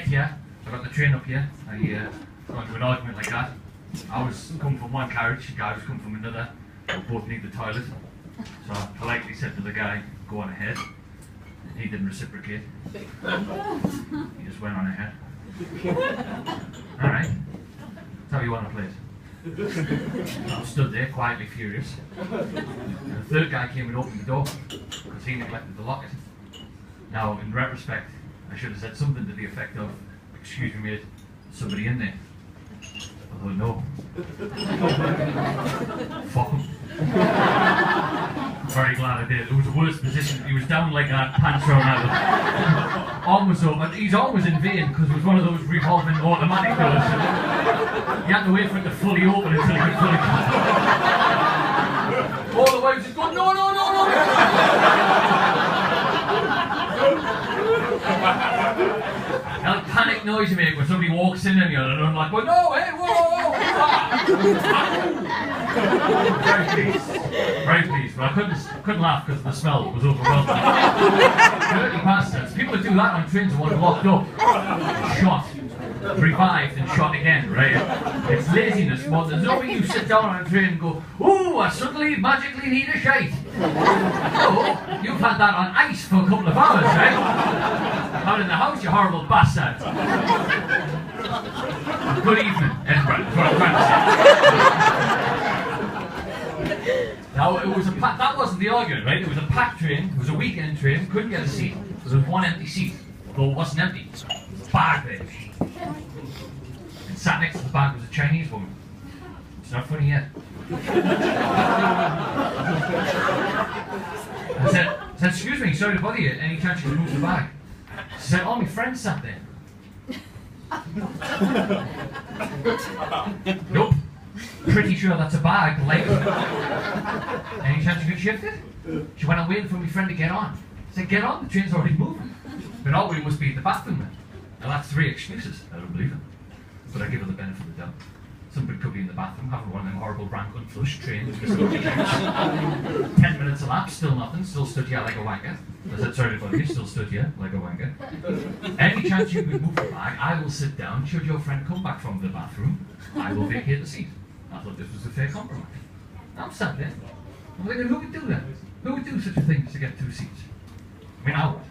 here. I got the train up here. I got into an argument like that. I was coming from one carriage, the guy was coming from another. We both need the toilet. So I politely said to the guy, go on ahead. He didn't reciprocate. He just went on ahead. Alright. That's how you want to play it. I stood there, quietly furious. And the third guy came and opened the door because he neglected the locket. Now, in retrospect, I should have said something to the effect of, excuse me mate, somebody in there. Although no. Fuck him. Very glad I did. It was the worst position. He was down like that, pants thrown out. Arm was up, and his arm was in vain because it was one of those revolving automatic doors. You had to wait for it to fully open until it could fully close. All the way just going, no, no, no, no. That panic noise you make when somebody walks in and you're like, well, no, hey, whoa, whoa, Very pleased, but I couldn't laugh because the smell was overwhelming. Dirty bastards. People who do that on trains are one locked up, shot, revived and shot again, right? It's laziness, but there's no way you sit down on a train and go, ooh, I suddenly magically need a shite. No, you've had that on ice for a couple of hours, right? Out in the house, you horrible bastard. Good evening, Edinburgh, that's what I'm trying to say. Now, it was that wasn't the argument, right? It was a packed train, it was a weekend train, couldn't get a seat. There was one empty seat, although it wasn't empty. It was a bag there. And sat next to the bag was a Chinese woman. It's not funny yet. I said, excuse me, sorry to bother you, any chance you can move the bag? She said, oh, my friend sat there. Nope. Pretty sure that's a bag, like. Any chance you can shift it? She went, I'm waiting for my friend to get on. I said, get on, the train's already moving. But all we must be at the bathroom then. Now that's 3 excuses. I don't believe it. But I give her the benefit of the doubt. Somebody could be in the bathroom having one of them horrible rank unflushed trains. 10 minutes elapsed, still nothing, still stood here like a wanker. I said, sorry about you, still stood here like a wanker. Any chance you could move the bag, I will sit down. Should your friend come back from the bathroom, I will vacate the seat. I thought this was a fair compromise. I'm sat there. I'm thinking, who would do that? Who would do such a thing to get 2 seats? I mean, I would.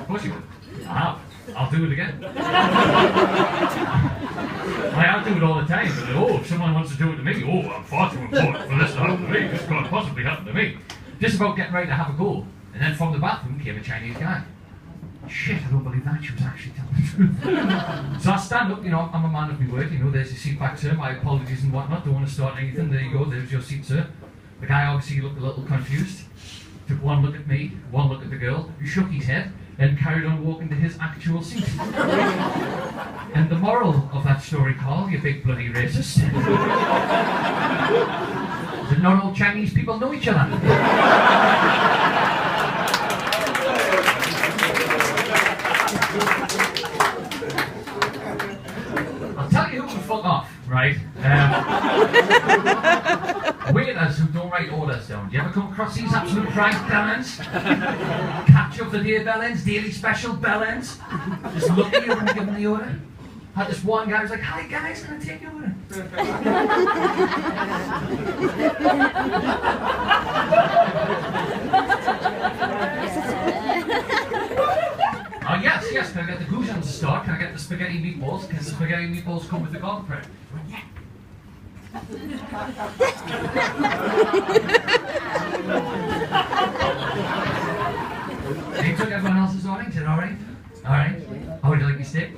Of course you would. I have. I'll do it again. I'll do it all the time, but oh, if someone wants to do it to me, oh, I'm far too important for this to happen to me. This can't possibly happen to me. Just about getting ready to have a go, and then from the bathroom came a Chinese guy. Shit, I don't believe that. She was actually telling the truth. So I stand up, you know, I'm a man of my word, you know, there's your seat back, sir, my apologies and whatnot, don't want to start anything, there you go, there's your seat, sir. The guy obviously looked a little confused, took one look at me, one look at the girl, he shook his head, and carried on walking to his actual seat. And the moral of that story, Carl, you big bloody racist, is that not all Chinese people know each other. I'll tell you who can fuck off, right? Waiters who don't write orders down. Do you ever come across these absolute price bellends? Catch of the day bellends, daily special bellends. Just look at you when you give them the order. Had this one guy who was like, hi guys, can I take your order? Oh yes, can I get the goujons to start? Can I get the spaghetti meatballs? Can the spaghetti meatballs come with the garlic bread? Yeah. He took everyone else's order, he said, alright, how would you like your steak?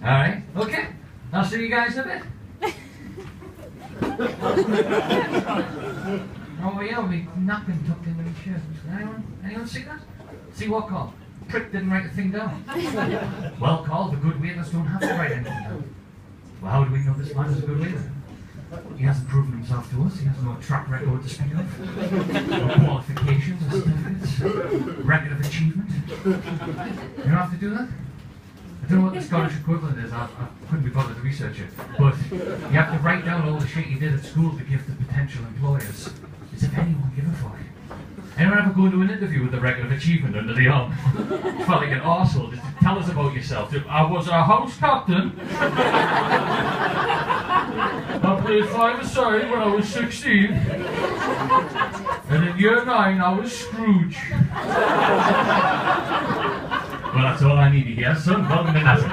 Alright, okay, I'll see you guys in a bit. Oh yeah, we napkin tucked in my shirt. Anyone see that? See what, Carl? Prick didn't write a thing down. Well, Carl, the good waiters don't have to write anything down. Well, how do we know this man is a good waiter? He hasn't proven himself to us. He has no track record to speak of. No qualifications or certificates. Record of achievement. You don't have to do that? I don't know what the Scottish equivalent is. I couldn't be bothered to research it. But you have to write down all the shit you did at school to give to potential employers. As if anyone give a fuck. Anyone ever go to an interview with the record of achievement under the arm? Felt like an arsehole. Just tell us about yourself. I was a house captain. I played 5-a-side when I was 16. And in year 9 I was Scrooge. Well, that's all I need to hear, son. Welcome to NASA.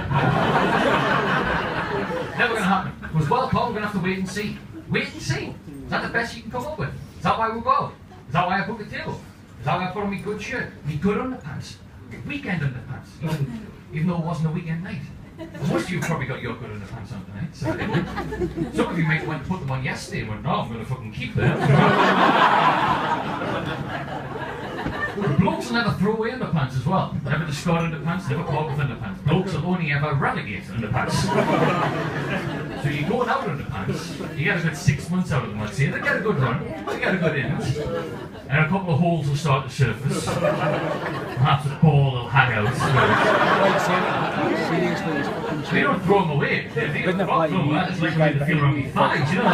Never going to happen. Because, well, Paul, we're going to have to wait and see. Wait and see. Is that the best you can come up with? Is that why we go? Is that why I book a table? Is that why I put on my good shirt? My good underpants? Weekend underpants? Even though it wasn't a weekend night. Most of you probably got your good underpants on tonight. So some of you might want to put them on yesterday and went, no, I'm going to fucking keep them. Blokes will never throw away underpants as well. Never discard underpants, never part with underpants. Blokes will only ever relegate underpants. So you go out underpants, you get a good 6 months out of them, I'd say. They get a good run, they get a good innings, and a couple of holes will start to surface. Perhaps a ball will hang out. So you don't throw them away. They don't throw them away. It's like me to feel around my thighs, you know.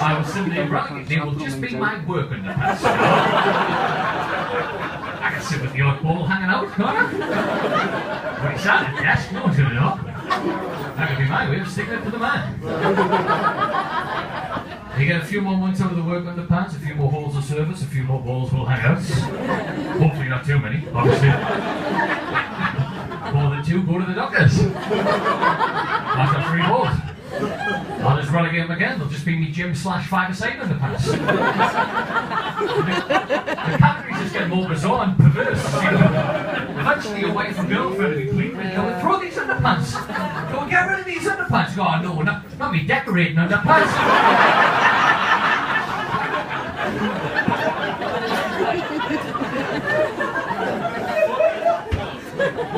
I will simply relegate. They will just be my work underpants. I can sit with the odd ball hanging out, can't I? When it's at the desk, no one's going to know. That could be my way of sticking it to the man. You get a few more months out of the work underpants, a few more holes of service, a few more balls will hang out. Hopefully not too many, obviously. More than 2, go to the doctors. After 3 balls. I'll just relegate them again, they'll just be me gym / 5-a-side underpants. The categories just get more bizarre and perverse. You know? Eventually your wife and girlfriend will be pleading, go and throw these underpants. Go and get rid of these underpants. Go, oh no, not me decorating underpants.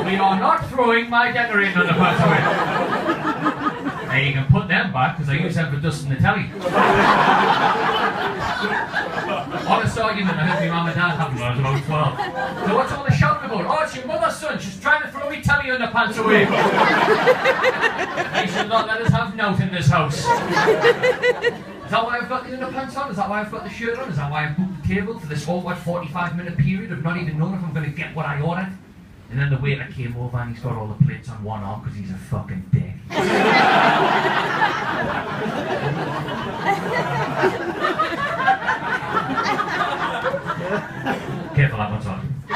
We are not throwing my decorating underpants away. And you can put them back, because I use them for dusting the telly. Honest argument I heard my mum and dad having when I was about 12. So what's all the shouting about? Oh, it's your mother's son, she's trying to throw me telly underpants away. They should not let us have nout in this house. Is that why I've got the underpants on? Is that why I've got the shirt on? Is that why I've booked the table for this whole, 45-minute period of not even knowing if I'm going to get what I ordered? And then the waiter came over and he's got all the plates on one arm because he's a fucking dick. Careful, that one's on. I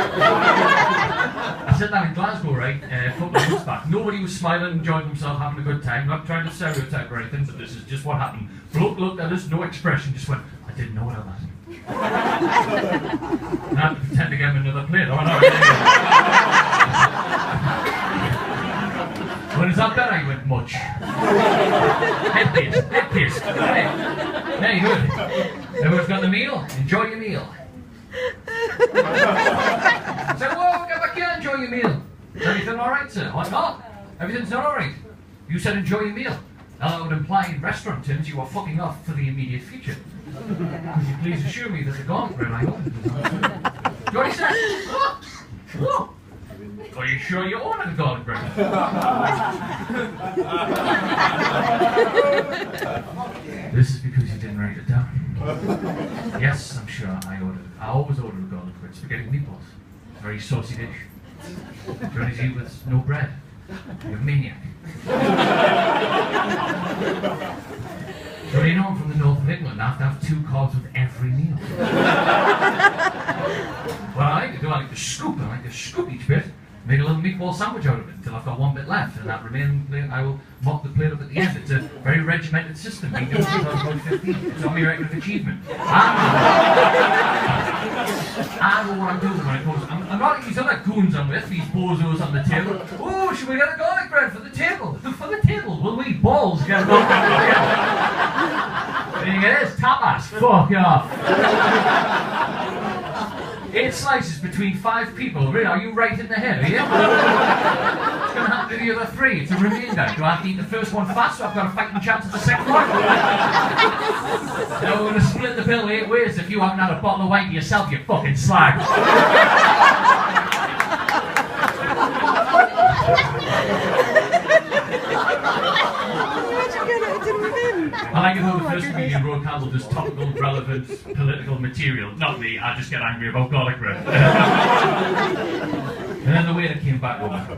said that in Glasgow, right, a couple of months back. Nobody was smiling, enjoying themselves, having a good time. Not trying to stereotype or anything, but this is just what happened. Bloke looked at us, no expression, just went, I didn't know what I was. And I had to pretend to get him another plate. Oh, no. Well, is that better? He went, much. Head paste. Very good. Everyone's got the meal? Enjoy your meal. I said, whoa, get back here, enjoy your meal. Is everything alright, sir? What, no? Everything's not alright. You said enjoy your meal. Now that would imply in restaurant terms you are fucking off for the immediate future. Could you please assure me that the garlic bread I ordered is on? Johnny said, what? Are you sure you ordered the garlic bread? This is because you didn't write it down. Yes, I'm sure I always order a garlic bread, spaghetti and meatballs. It's a very saucy dish. Johnny's eat with no bread. You're a maniac. So you know I'm from the north of England. I have to have 2 carbs with every meal. What I like to do, I like to scoop each bit, make a little meatball sandwich out of it until I've got 1 bit left, and that remaining plate I will mop the plate up at the end. It's a very regimented system. Been doing it since I was about 15. It's on my record of achievement. I know what I'm doing when it comes. I'm not like these other goons I'm with, these bozos on the table. Oh, should we get a garlic bread for the table? For the table? Will we balls get a garlic bread for the table? There it is, tapas. Fuck off. 8 slices between 5 people. Really, are you right in the head, are you? It's going to happen to the other 3. It's a remainder. Do I have to eat the first one fast, so I've got a fighting chance at the second one? Now we're going to split the bill 8 ways. If you haven't had a bottle of wine to yourself, you fucking slag. I like it how the First comedian Roy Campbell does topical, relevant, political material. Not me, I just get angry about garlic bread. And then the waiter came back over.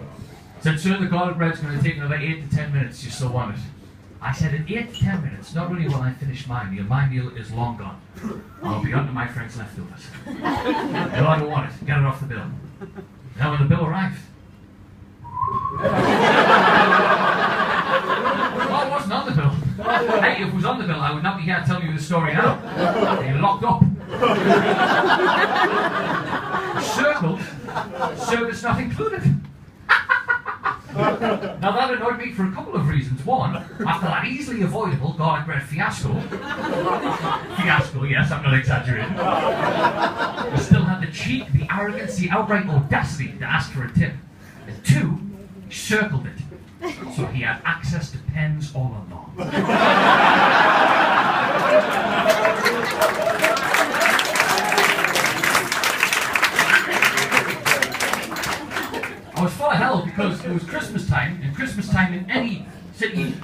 Said, sir, the garlic bread's going to take another 8 to 10 minutes, you still want it? I said, in 8 to 10 minutes, not only will I finish my meal is long gone. I'll be on to my friend's leftovers. No, I don't want it. Get it off the bill. Now when the bill arrived, well, it wasn't on the bill. Hey, if it was on the bill, I would not be here telling you the story now. You're locked up. Circled, service not included. Now that annoyed me for a couple of reasons. One, after that easily avoidable garlic bread fiasco, yes, I'm not exaggerating, I still had the cheek, the arrogance, the outright audacity to ask for a tip. And two, he circled it, so he had access to pens all along. I was full of hell because it was Christmas time, and Christmas time in any city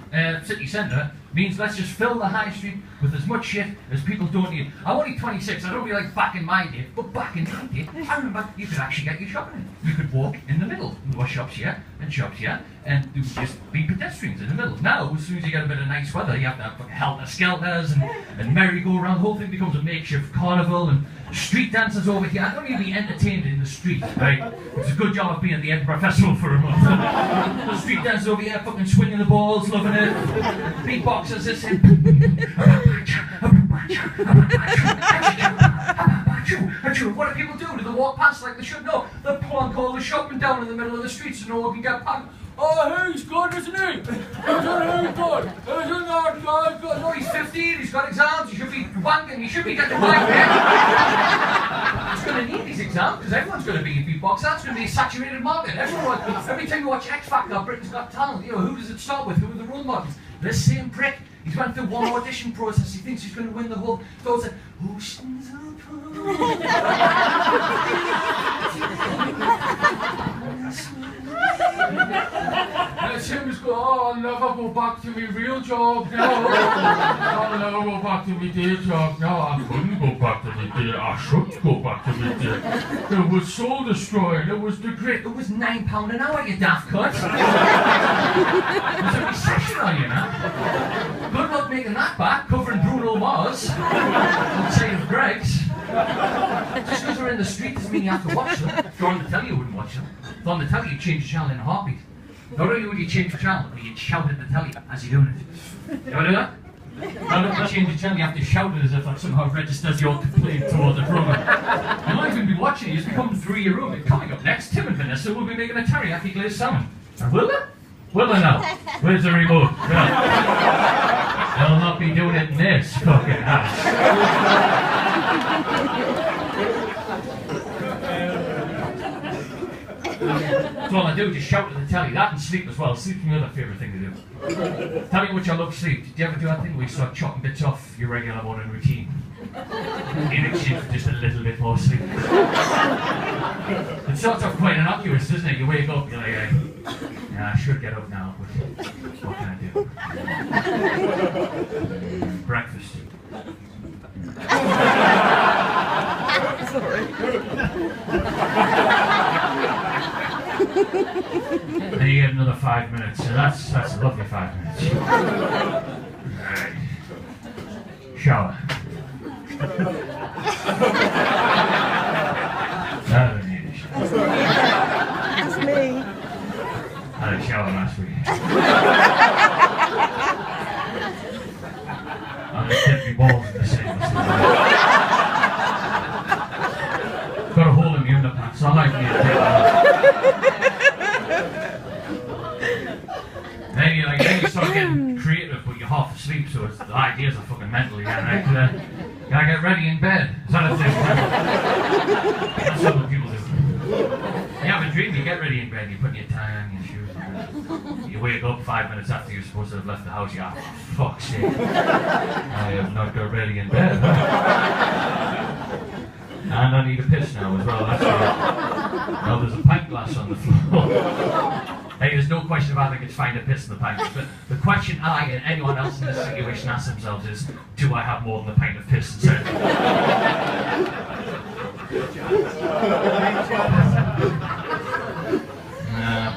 centre means let's just fill the high street with as much shit as people don't need. I'm only 26, I don't be like back in my day, but back in my day, I remember you could actually get your shopping in. You could walk in the middle. There were shops here and shops here, and there would just be pedestrians in the middle. Now, as soon as you get a bit of nice weather, you have to have fucking helter-skelters and merry-go-round. The whole thing becomes a makeshift carnival, and street dancers over here. I don't need to be entertained in the street, right? It's a good job of being at the Edinburgh Festival for a month. The street dancers over here fucking swinging the balls, loving it. Beatboxers, this and what do people do? Do they walk past like they should? No, they plonk all the shopping down in the middle of the street so no one can get past. Oh, hey, he's good, isn't he? He's good. Isn't that guy good? No, he's 15, he's got exams, he should be wanking, he should be getting whacked. He's going to need these exams because everyone's going to be a beatboxer. That's going to be a saturated market. Every time you watch X Factor, Britain's Got Talent, you know, who does it start with? Who are the role models? This same prick. He's went through one audition process. He thinks he's going to win the whole. Goes like, oceans and Tim was going, oh, I'll never go back to my real job now. I'll never go back to my day job now. I couldn't go back to my day. I should go back to my day. It was soul destroying. It was the great. It was £9 an hour, you daft cunt. There's a recession on you now. Good luck making that back, covering Bruno Mars outside of Greg's. Just because we're in the street doesn't mean you have to watch them. If you're on the telly, you wouldn't watch them. If you're on the telly, you change the channel in a heartbeat. Not only would you change the channel, but you'd shout at the telly as you're doing it. You ever do that? Not only change the channel, you have to shout it as if that somehow registers your complaint towards the program. You might even be watching it, you just become 3-year-old. Coming up next, Tim and Vanessa will be making a teriyaki glazed salmon. And will they? Will they now? Where's the remote? Well, they'll not be doing it in this fucking house. That's all I do, just shout at the telly. That and sleep as well. Sleep's my other favourite thing to do. Tell me how much I love sleep. Did you ever do that thing where you start chopping bits off your regular morning routine in exchange for just a little bit more sleep? It starts off quite innocuous, doesn't it? You wake up, you're like, yeah, I should get up now, but what can I do? Breakfast. Then you get another 5 minutes, so that's a lovely 5 minutes. Right. Shower. I don't need a shower. That's me. I had a shower last week. I'm just getting my balls in the same. Got a hole in the underpants, so I like me to take that. Then you start getting creative, but you're half asleep, so the ideas are fucking mental again. Right? Can I get ready in bed? Is that a thing? That's what people do. You have a dream, you get ready in bed, you put your tie on, your shoes on. You wake up 5 minutes after you're supposed to have left the house, you're like, for fuck's sake, I have not got ready in bed. Huh? And I need a piss now as well, that's right. Now there's a pint glass on the floor. Hey, there's no question about I think it's fine to piss in the pint, but the question I and anyone else in this situation asks themselves is, do I have more than a pint of piss inside?